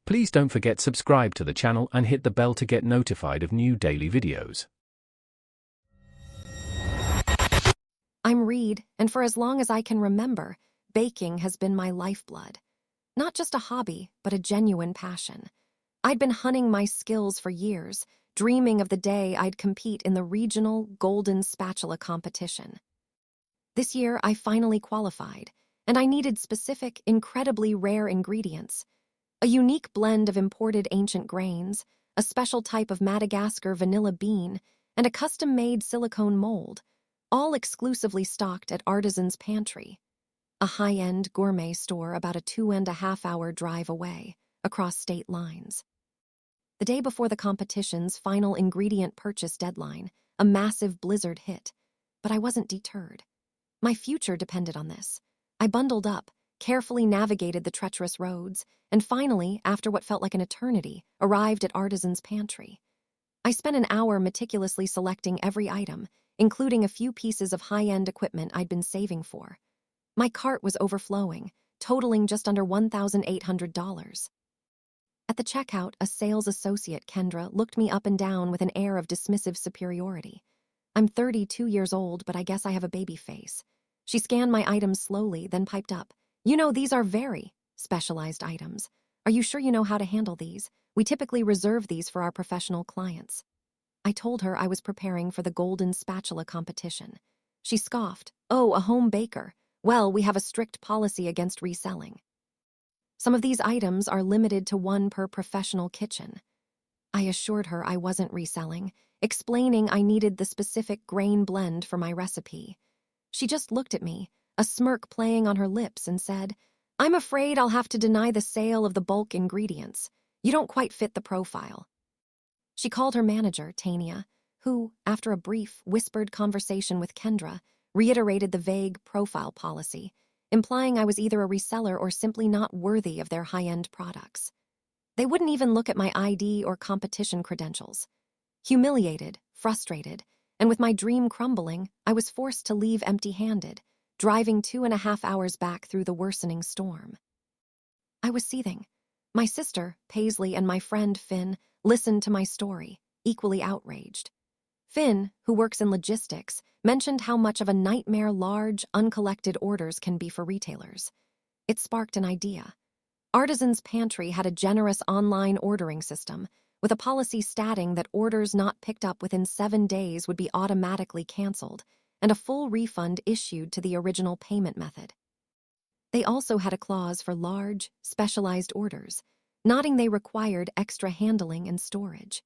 Please don't forget subscribe to the channel and hit the bell to get notified of new daily videos. I'm Reed, and for as long as I can remember, baking has been my lifeblood. Not just a hobby, but a genuine passion. I'd been honing my skills for years, dreaming of the day I'd compete in the regional golden spatula competition. This year, I finally qualified, and I needed specific, incredibly rare ingredients. A unique blend of imported ancient grains, a special type of Madagascar vanilla bean, and a custom-made silicone mold, all exclusively stocked at Artisan's Pantry, a high-end gourmet store about a 2.5-hour drive away, across state lines. The day before the competition's final ingredient purchase deadline, a massive blizzard hit, but I wasn't deterred. My future depended on this. I bundled up, carefully navigated the treacherous roads, and finally, after what felt like an eternity, arrived at Artisan's Pantry. I spent an hour meticulously selecting every item, including a few pieces of high-end equipment I'd been saving for. My cart was overflowing, totaling just under $1,800. At the checkout, a sales associate, Kendra, looked me up and down with an air of dismissive superiority. I'm 32 years old, but I guess I have a baby face. She scanned my items slowly, then piped up. "You know, these are very specialized items. Are you sure you know how to handle these? We typically reserve these for our professional clients." I told her I was preparing for the golden spatula competition. She scoffed. "Oh, a home baker. Well, we have a strict policy against reselling. Some of these items are limited to one per professional kitchen." I assured her I wasn't reselling, explaining I needed the specific grain blend for my recipe. She just looked at me, a smirk playing on her lips, and said, "I'm afraid I'll have to deny the sale of the bulk ingredients. You don't quite fit the profile." She called her manager, Tania, who, after a brief, whispered conversation with Kendra, reiterated the vague profile policy, implying I was either a reseller or simply not worthy of their high-end products. They wouldn't even look at my ID or competition credentials. Humiliated, frustrated, and with my dream crumbling, I was forced to leave empty-handed, driving 2.5 hours back through the worsening storm. I was seething. My sister, Paisley, and my friend, Finn, listened to my story, equally outraged. Finn, who works in logistics, mentioned how much of a nightmare large, uncollected orders can be for retailers. It sparked an idea. Artisan's Pantry had a generous online ordering system, with a policy stating that orders not picked up within 7 days would be automatically canceled, and a full refund issued to the original payment method. They also had a clause for large, specialized orders, noting they required extra handling and storage.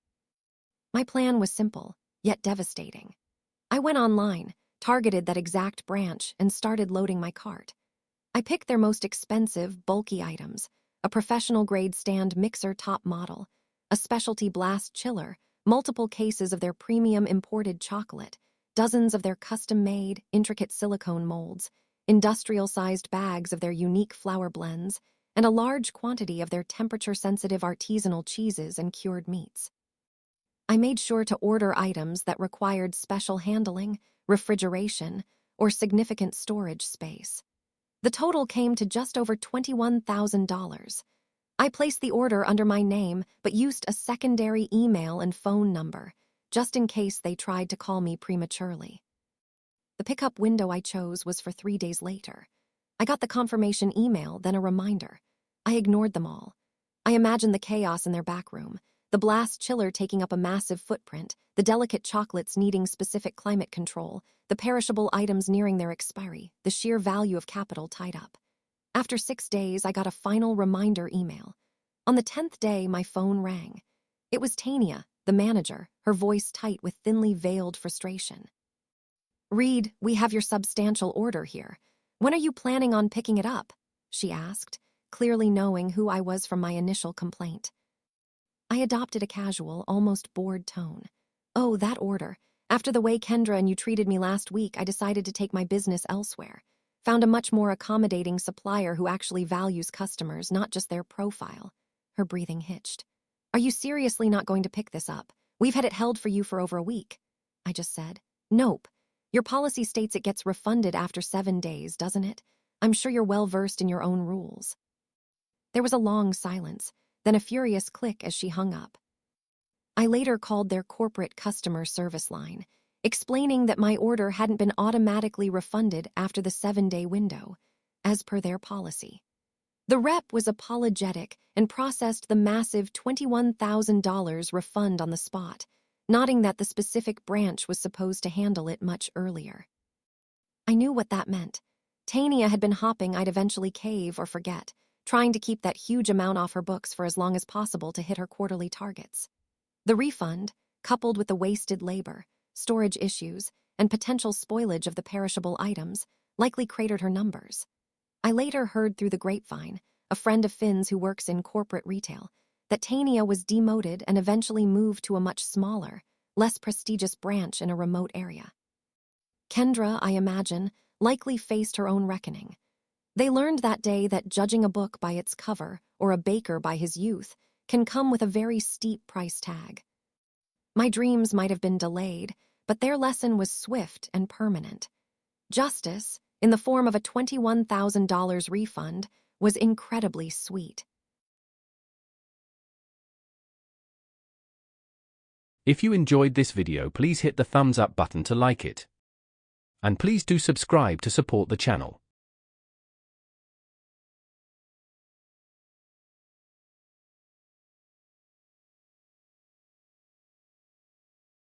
My plan was simple, yet devastating. I went online, targeted that exact branch, and started loading my cart. I picked their most expensive, bulky items, a professional-grade stand mixer top model, a specialty blast chiller, multiple cases of their premium imported chocolate, dozens of their custom-made, intricate silicone molds, industrial-sized bags of their unique flour blends, and a large quantity of their temperature-sensitive artisanal cheeses and cured meats. I made sure to order items that required special handling, refrigeration, or significant storage space. The total came to just over $21,000. I placed the order under my name, but used a secondary email and phone number, just in case they tried to call me prematurely. The pickup window I chose was for 3 days later. I got the confirmation email, then a reminder. I ignored them all. I imagined the chaos in their back room, the blast chiller taking up a massive footprint, the delicate chocolates needing specific climate control, the perishable items nearing their expiry, the sheer value of capital tied up. After 6 days, I got a final reminder email. On the 10th day, my phone rang. It was Tania, the manager, her voice tight with thinly veiled frustration. "Reed, we have your substantial order here. When are you planning on picking it up?" she asked, clearly knowing who I was from my initial complaint. I adopted a casual, almost bored tone. "Oh, that order. After the way Kendra and you treated me last week, I decided to take my business elsewhere. Found a much more accommodating supplier who actually values customers, not just their profile." Her breathing hitched. "Are you seriously not going to pick this up? We've had it held for you for over a week." I just said, "Nope. Your policy states it gets refunded after 7 days, doesn't it? I'm sure you're well versed in your own rules." There was a long silence, then a furious click as she hung up. I later called their corporate customer service line, explaining that my order hadn't been automatically refunded after the 7-day window, as per their policy. The rep was apologetic and processed the massive $21,000 refund on the spot, noting that the specific branch was supposed to handle it much earlier. I knew what that meant. Tania had been hoping I'd eventually cave or forget, trying to keep that huge amount off her books for as long as possible to hit her quarterly targets. The refund, coupled with the wasted labor, storage issues, and potential spoilage of the perishable items, likely cratered her numbers. I later heard through the grapevine, a friend of Finn's who works in corporate retail, that Tania was demoted and eventually moved to a much smaller, less prestigious branch in a remote area. Kendra, I imagine, likely faced her own reckoning. They learned that day that judging a book by its cover or a baker by his youth can come with a very steep price tag. My dreams might have been delayed, but their lesson was swift and permanent. Justice, in the form of a $21,000 refund, was incredibly sweet. If you enjoyed this video, please hit the thumbs up button to like it. And please do subscribe to support the channel.